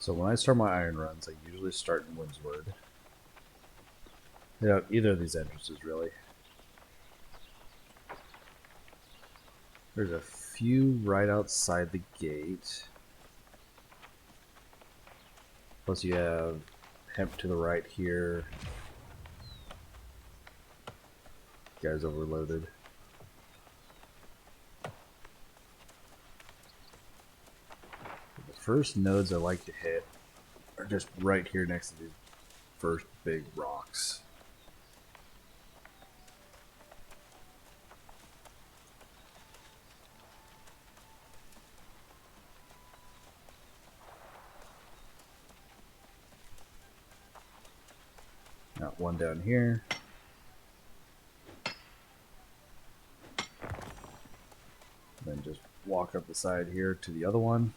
So when I start my iron runs, I usually start in Windsward. Yeah, either of these entrances really. There's a few right outside the gate. Plus you have hemp to the right here. Guy's overloaded. The first nodes I like to hit are just right here next to these first big rocks. Got one down here. Then just walk up the side here to the other one.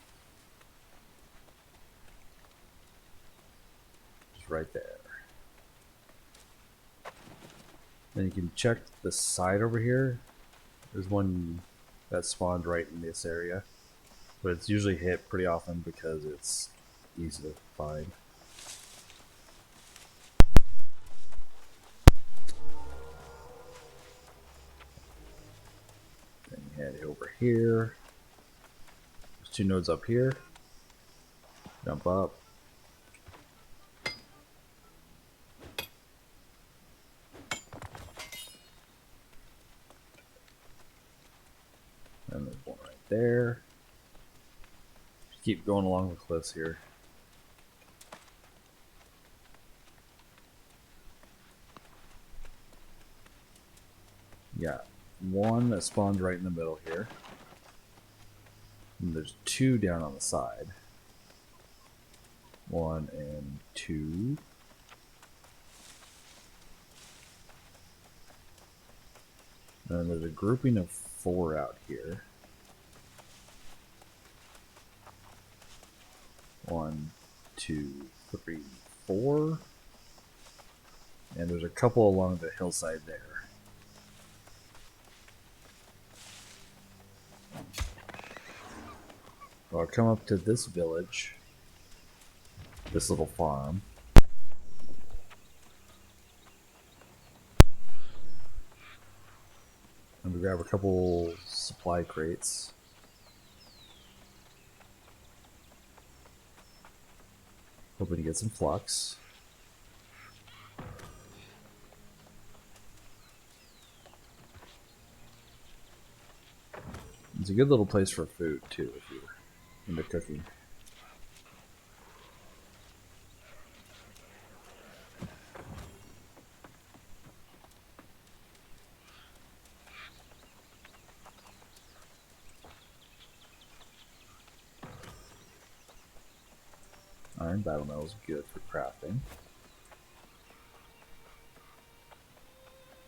Just right there. Then you can check the side over here. There's one that spawns right in this area. But it's usually hit pretty often because it's easy to find. Then you head over here. There's two nodes up here. Jump up. And there's one right there. Just keep going along the cliffs here. Yeah, one that spawns right in the middle here. And there's two down on the side. 1 and 2. And there's a grouping of 4 out here. 1, 2, 3, 4. And there's a couple along the hillside there. So I'll come up to this village, this little farm. And we grab a couple supply crates. Hoping to get some flux. It's a good little place for food too if you're into cooking. Iron battle metal is good for crafting.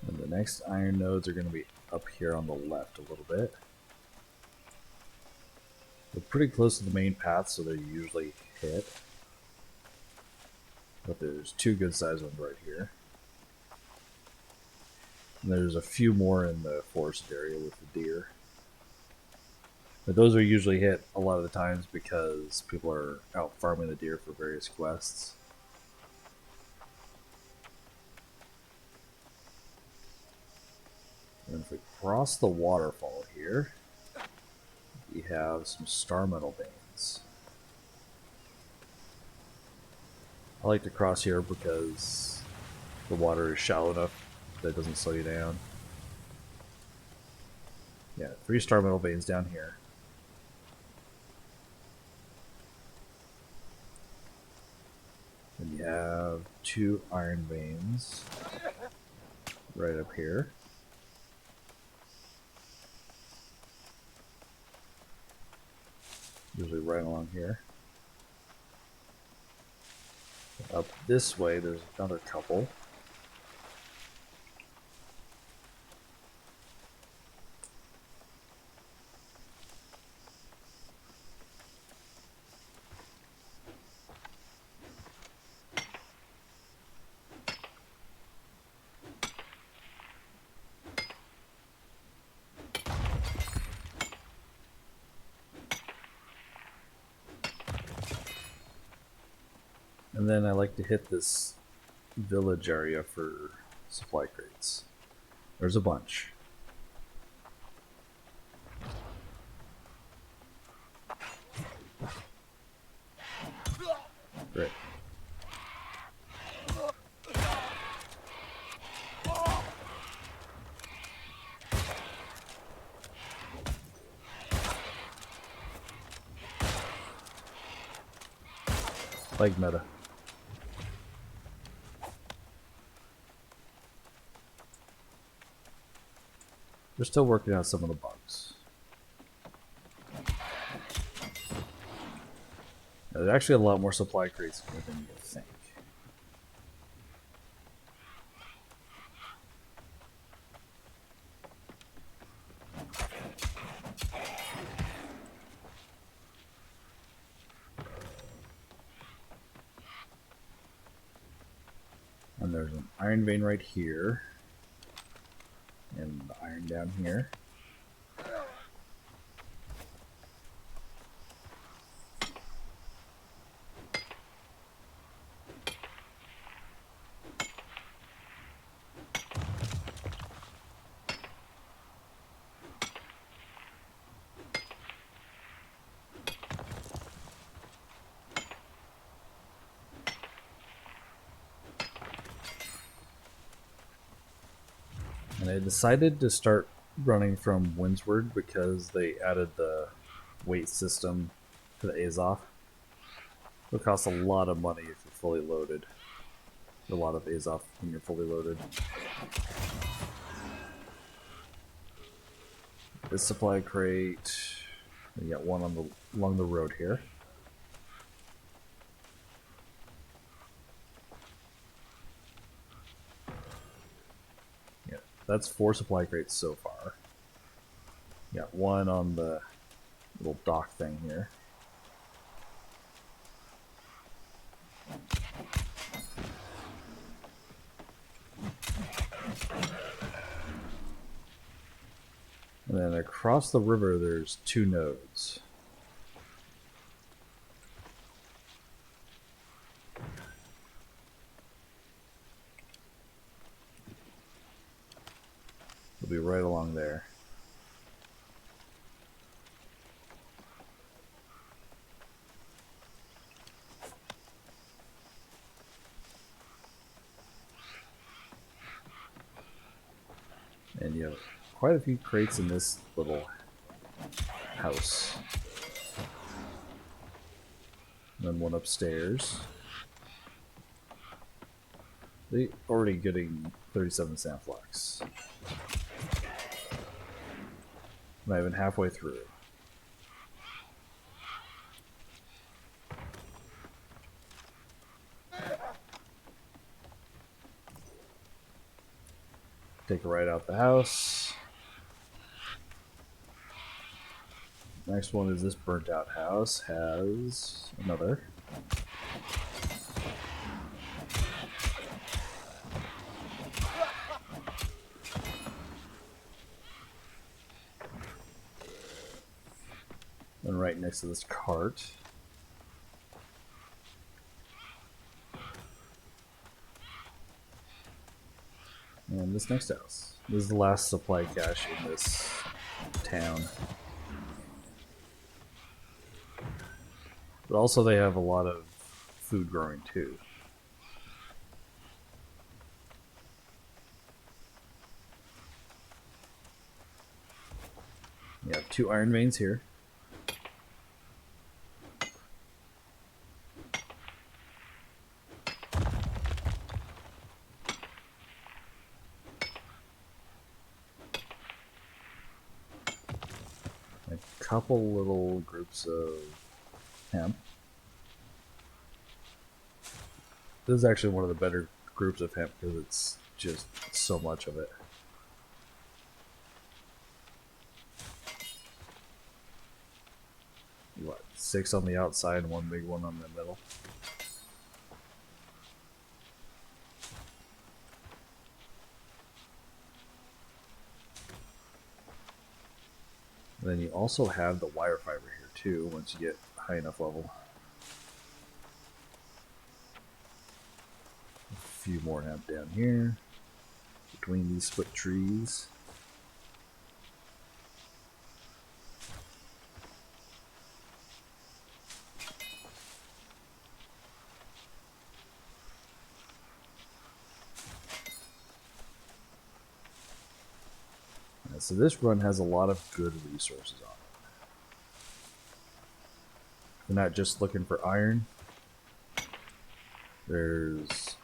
And the next iron nodes are going to be up here on the left a little bit. They're pretty close to the main path, so they're usually hit. But there's two good sized ones right here. And there's a few more in the forested area with the deer. But those are usually hit a lot of the times because people are out farming the deer for various quests. And if we cross the waterfall here, we have some star metal veins. I like to cross here because the water is shallow enough that it doesn't slow you down. Yeah, 3 star metal veins down here. And you have 2 iron veins right up here. Usually right along here. Up this way, there's another couple. And then I like to hit this village area for supply crates. There's a bunch. Great. Like meta. They're still working out some of the bugs. There's actually a lot more supply crates in here than you think. And there's an iron vein right here. And the iron down here. And I decided to start running from Windsward because they added the weight system to the Azov. It'll cost a lot of money if you're fully loaded. A lot of Azov when you're fully loaded. This supply crate. We got one on along the road here. Yeah, that's 4 supply crates so far. Got one on the little dock thing here. And then across the river, there's 2 nodes. They'll be right along there. And you have quite a few crates in this little house. And then one upstairs. They already getting 37 Sandflax. Not even halfway through. Take it right out the house. Next one is this burnt out house. Has another. And right next to this cart. And this next house. This is the last supply cache in this town. But also they have a lot of food growing too. You have 2 iron veins here. A couple little groups of hemp. This is actually one of the better groups of hemp because it's just so much of it. What, 6 on the outside and 1 big one on the middle? And then you also have the wire fiber here too once you get high enough level. few more hemp down here between these split trees. So this run has a lot of good resources on it. We're not just looking for iron. There's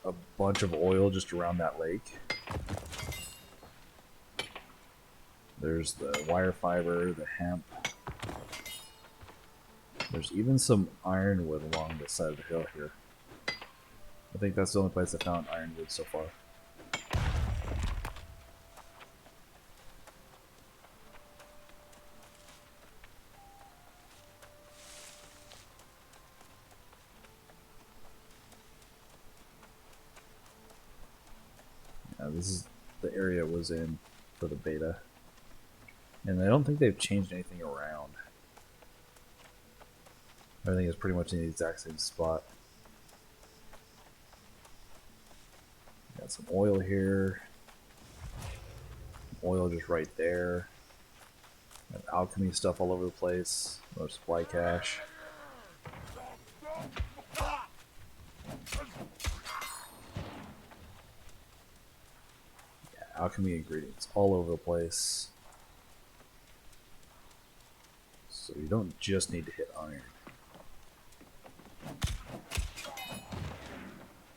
a bunch of oil just around that lake. There's the wire fiber, the hemp. There's even some ironwood along the side of the hill here. I think that's the only place I found ironwood so far. This is the area it was in for the beta. And I don't think they've changed anything around. Everything is pretty much in the exact same spot. Got some oil here. Oil just right there. Got alchemy stuff all over the place. More supply cache. Alchemy ingredients all over the place. So you don't just need to hit iron.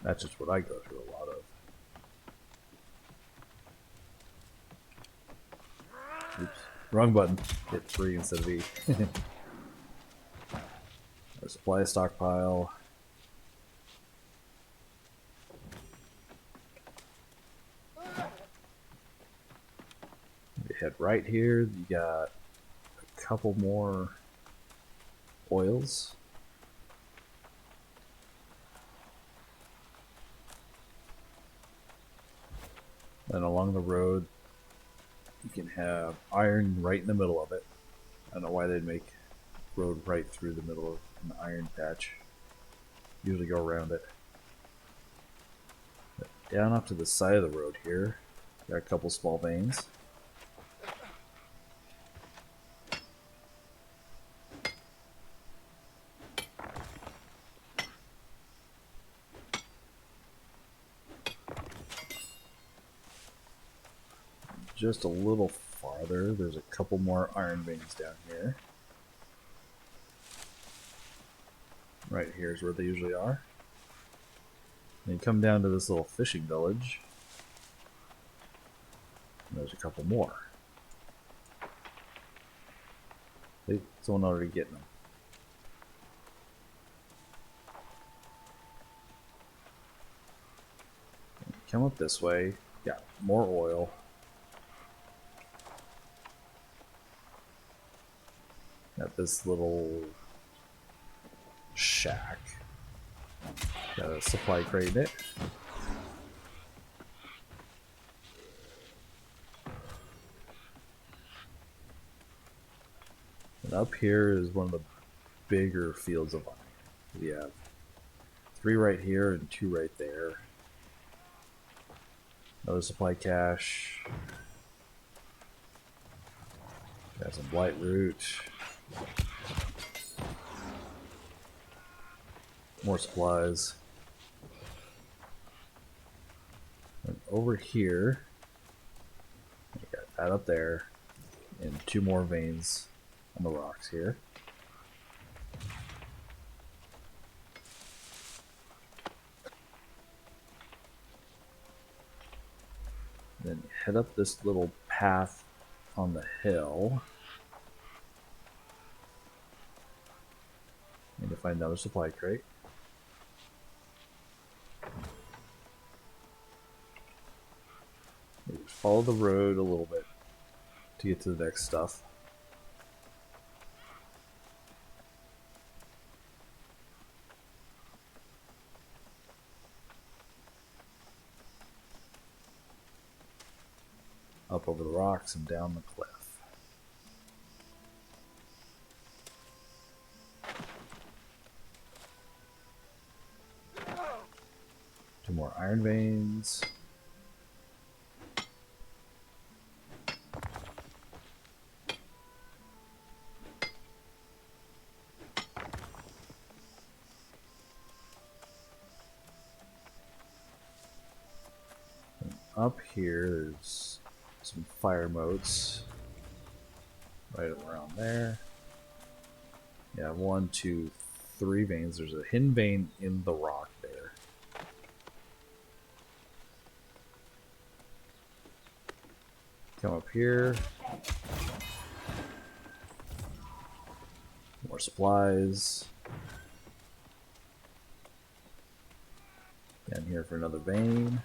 That's just what I go through a lot of. Oops. Wrong button. Hit 3 instead of E. Our supply stockpile. You head right here. You got a couple more oils. Then along the road, you can have iron right in the middle of it. I don't know why they'd make road right through the middle of an iron patch. Usually go around it. But down off to the side of the road here, got a couple small veins. Just a little farther, there's a couple more iron veins down here. Right here is where they usually are. And you come down to this little fishing village. And there's a couple more. Someone already getting them. Come up this way. Got more oil. Got this little shack. Got a supply crate in it. And up here is one of the bigger fields of iron. We have 3 right here and 2 right there. Another supply cache. Got some blight root. More supplies. And over here, we got that up there, and 2 more veins on the rocks here. Then head up this little path on the hill. Need to find another supply crate. Just follow the road a little bit to get to the next stuff. Up over the rocks and down the cliff. Two more iron veins. And up here, there's some fire motes right around there. Yeah, 1, 2, 3 veins. There's a hidden vein in the rock there. Come up here. More supplies. Down here for another vein.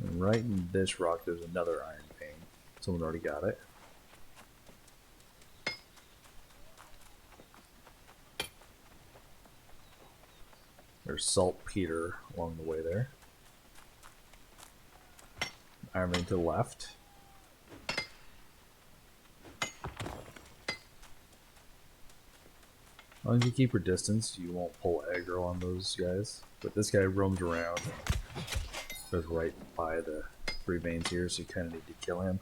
And right in this rock, there's another iron vein. Someone already got it. There's saltpeter along the way there. Iron vein to the left. As long as you keep your distance, you won't pull aggro on those guys. But this guy roams around and goes right by the 3 veins here, so you kind of need to kill him.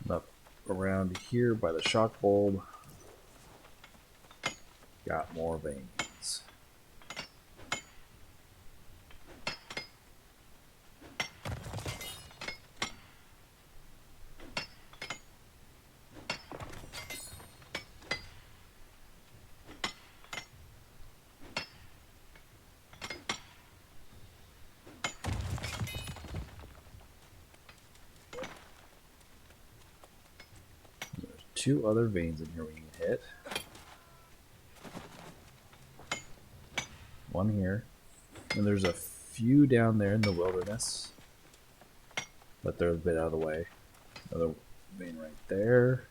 And up around here by the shock bulb, got more veins. There's 2 other veins in here we can hit. One here. And there's a few down there in the wilderness. But they're a bit out of the way. Another vein right there.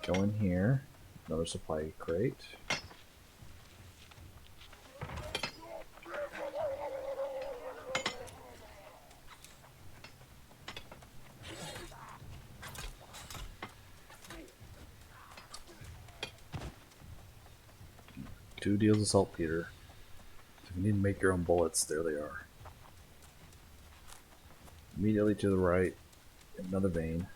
Go in here. Another supply crate. Two deals of saltpeter. If you need to make your own bullets, there they are. Immediately to the right, another vein.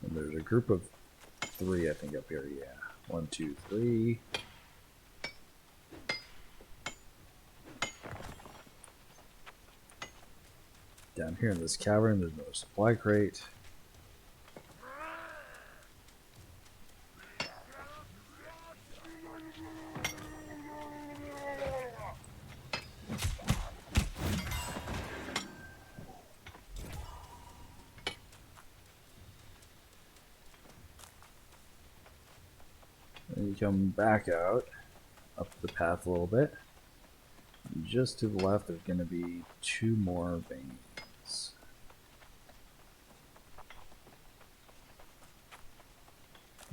And there's a group of 3, I think, up here. Yeah. 1, 2, 3. Down here in this cavern, there's another supply crate. And you come back out, up the path a little bit. And just to the left, there's going to be 2 more veins.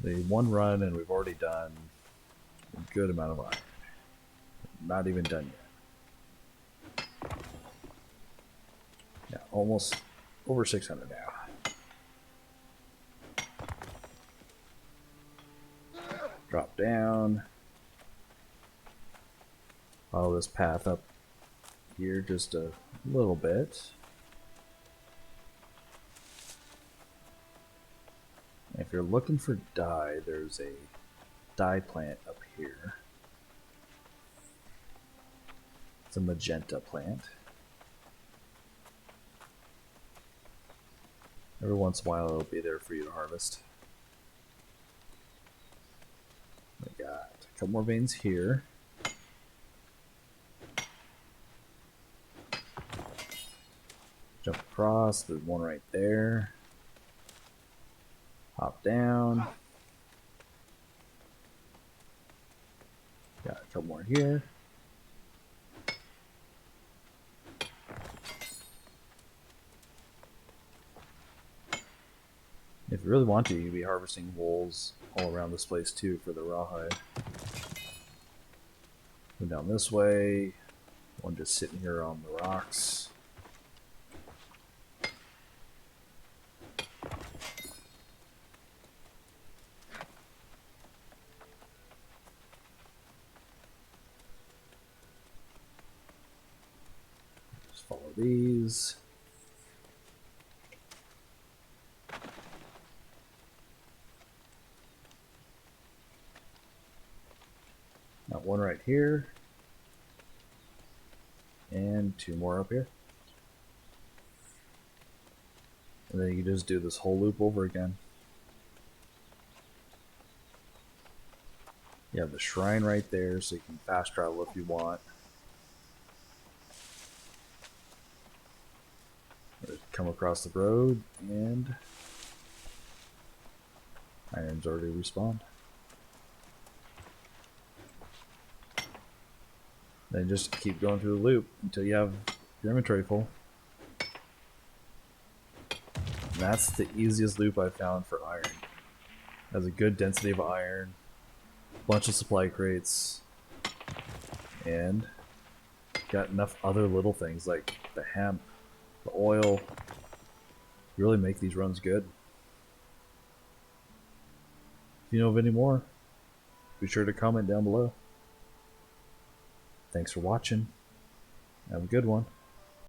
The one run, and we've already done a good amount of iron. Not even done yet. Yeah, almost over 600 now. Drop down. Follow this path up here just a little bit. If you're looking for dye, there's a dye plant up here. It's a magenta plant. Every once in a while it'll be there for you to harvest. We got a couple more veins here. Jump across, there's one right there. Hop down. Got a couple more here. If you really want to, you can be harvesting wolves all around this place too for the rawhide. Go down this way. One just sitting here on the rocks. Just follow these. Got one right here. And two more up here. And then you can just do this whole loop over again. You have the shrine right there, so you can fast travel if you want. Just come across the road, and iron's already respawned. Then just keep going through the loop until you have your inventory full. And that's the easiest loop I've found for iron. Has a good density of iron, bunch of supply crates, and got enough other little things like the hemp, the oil, really make these runs good. If you know of any more, be sure to comment down below. Thanks for watching. Have a good one.